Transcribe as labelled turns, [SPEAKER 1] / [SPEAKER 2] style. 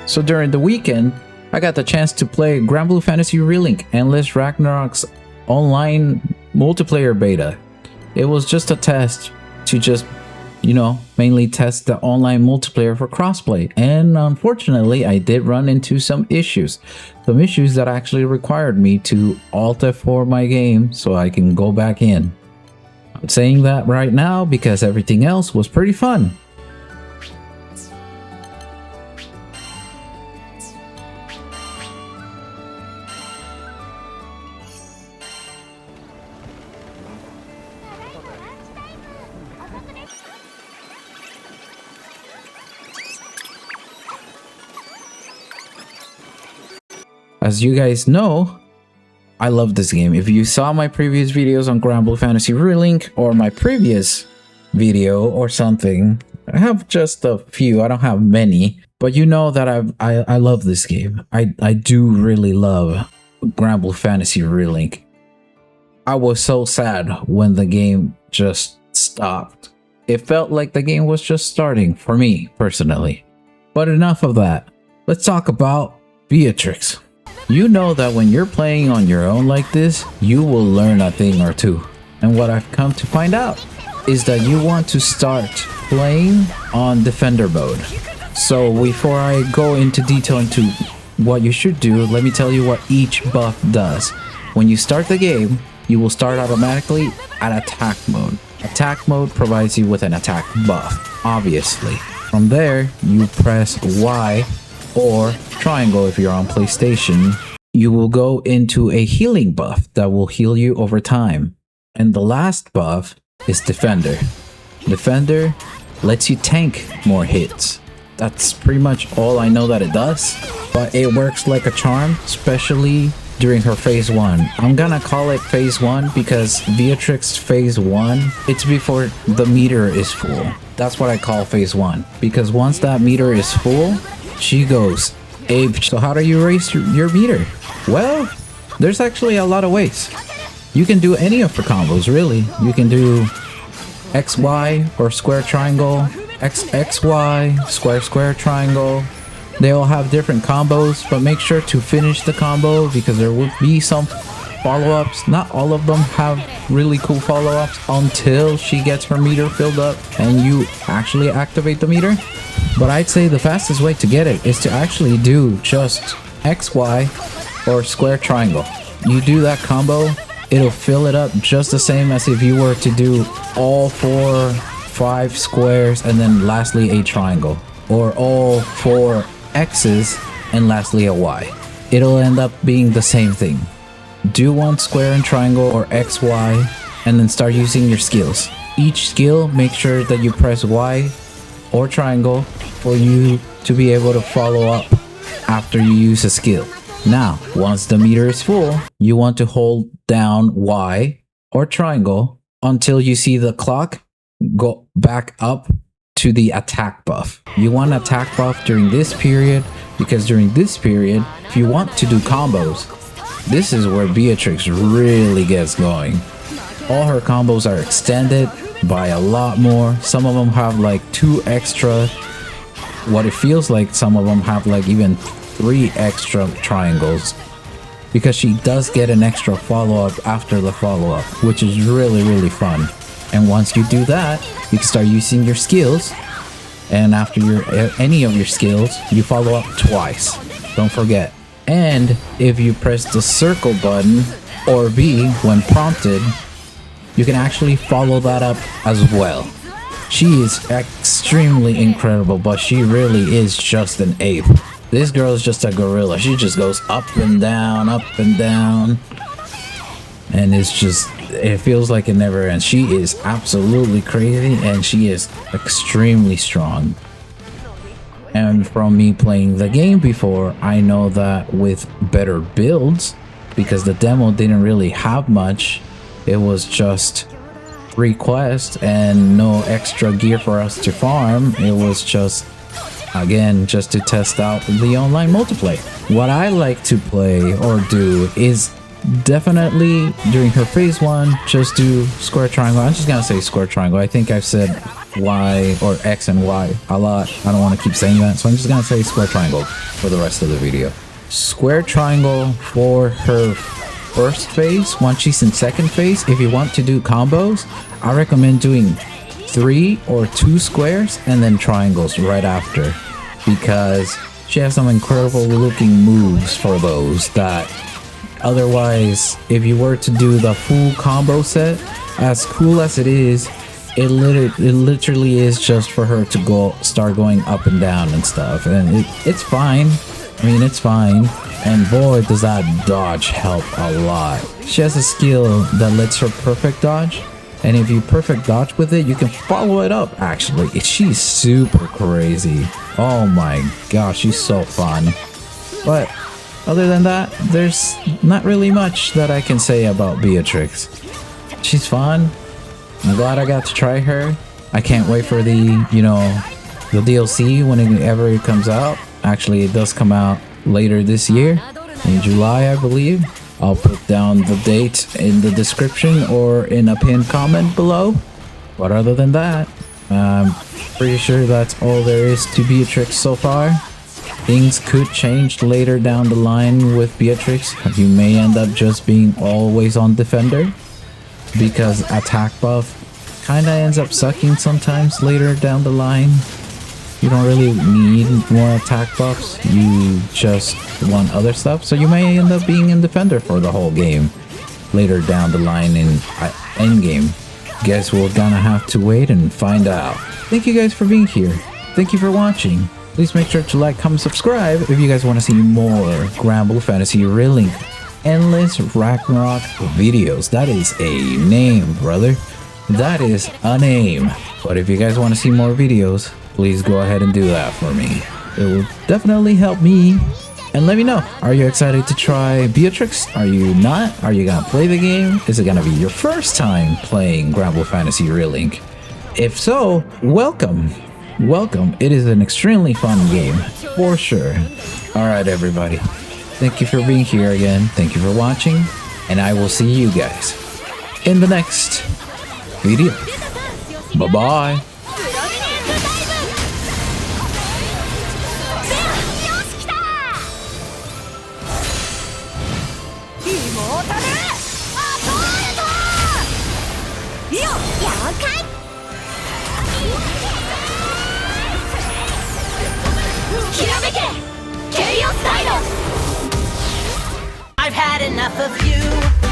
[SPEAKER 1] So during the weekend, I got the chance to play Granblue Fantasy Relink Endless Ragnarok's online multiplayer beta. It was just a test to just, mainly test the online multiplayer for crossplay. And unfortunately, I did run into some issues. Some issues that actually required me to Alt F4 my game so I can go back in. I'm saying that right now because everything else was pretty fun. As you guys know, I love this game. If you saw my previous videos on Granblue Fantasy Relink or my previous video or something, I have just a few. I don't have many, but you know that I love this game. I do really love Granblue Fantasy Relink. I was so sad when the game just stopped. It felt like the game was just starting for me personally. But enough of that. Let's talk about Beatrix. You know that when you're playing on your own like this, you will learn a thing or two. And what I've come to find out is that you want to start playing on Defender mode. So before I go into detail into what you should do, let me tell you what each buff does. When you start the game, you will start automatically at attack mode. Attack mode provides you with an attack buff, obviously. From there, you press Y or triangle if you're on PlayStation. You will go into a healing buff that will heal you over time. And the last buff is Defender. Defender lets you tank more hits. That's pretty much all I know that it does, but it works like a charm, especially during her phase 1. I'm gonna call it phase 1 because Beatrix phase 1, it's before the meter is full. That's what I call phase 1, because once that meter is full, she goes ape. So how do you raise your meter? Well, there's actually a lot of ways. You can do any of the combos, really. You can do XY or square triangle, XXY, square square triangle. They all have different combos, but make sure to finish the combo because there will be some follow-ups. Not all of them have really cool follow-ups until she gets her meter filled up and you actually activate the meter. But I'd say the fastest way to get it is to actually do just XY or square triangle. You do that combo, it'll fill it up just the same as if you were to do all 4, 5 squares and then lastly a triangle, or all 4 X's and lastly a Y. It'll end up being the same thing. Do one square and triangle or XY and then start using your skills. Each skill, make sure that you press Y or triangle for you to be able to follow up after you use a skill. Now, once the meter is full, you want to hold down Y or triangle until you see the clock go back up to the attack buff. You want attack buff during this period because during this period, if you want to do combos, this is where Beatrix really gets going. All her combos are extended by a lot more. Some of them have like 2 extra. What it feels like some of them have like even 3 extra triangles because she does get an extra follow-up after the follow-up, which is really fun. And once you do that, you can start using your skills, and after any of your skills, you follow up twice. Don't forget. And if you press the circle button or B when prompted, you can actually follow that up as well. She is extremely incredible, but she really is just an ape. This girl is just a gorilla. She just goes up and down, and it's just, it feels like it never ends. She is absolutely crazy and she is extremely strong. And from me playing the game before, I know that with better builds, because the demo didn't really have much, it was just 3 quests and no extra gear for us to farm. It was just, again, just to test out the online multiplayer. What I like to play or do is definitely during her phase 1, just do square triangle. I'm just gonna say square triangle. I think I've said Y or X and Y a lot. I don't want to keep saying that, so I'm just gonna say square triangle for the rest of the video. Square triangle for her first phase. Once she's in second phase, if you want to do combos, I recommend doing 3 or 2 squares and then triangles right after, because she has some incredible looking moves for those that otherwise, if you were to do the full combo set, as cool as it is, it literally is just for her to start going up and down and stuff, and it's fine. I mean, it's fine, and boy does that dodge help a lot. She has a skill that lets her perfect dodge, and if you perfect dodge with it, you can follow it up. Actually, she's super crazy. Oh my gosh, she's so fun. But other than that, there's not really much that I can say about Beatrix. She's fun. I'm glad I got to try her. I can't wait for the DLC whenever it comes out. Actually, it does come out later this year, in July, I believe. I'll put down the date in the description or in a pinned comment below. But other than that, I'm pretty sure that's all there is to Beatrix so far. Things could change later down the line with Beatrix. You may end up just being always on defender, because attack buff kinda ends up sucking sometimes later down the line. You don't really need more attack buffs, you just want other stuff, so you may end up being in defender for the whole game later down the line in endgame. Guess we're gonna have to wait and find out. Thank you guys for being here. Thank you for watching. Please make sure to like, comment, subscribe if you guys want to see more Granblue Fantasy Relink Endless Ragnarok videos. That is a name, brother. That is a name. But if you guys want to see more videos, please go ahead and do that for me. It will definitely help me. And let me know, are you excited to try Beatrix? Are you not? Are you gonna play the game? Is it gonna be your first time playing Granblue Fantasy Relink? If so, welcome. Welcome. It is an extremely fun game, for sure. Alright everybody, thank you for being here again. Thank you for watching, and I will see you guys in the next video. Bye-bye.
[SPEAKER 2] I've had enough of you.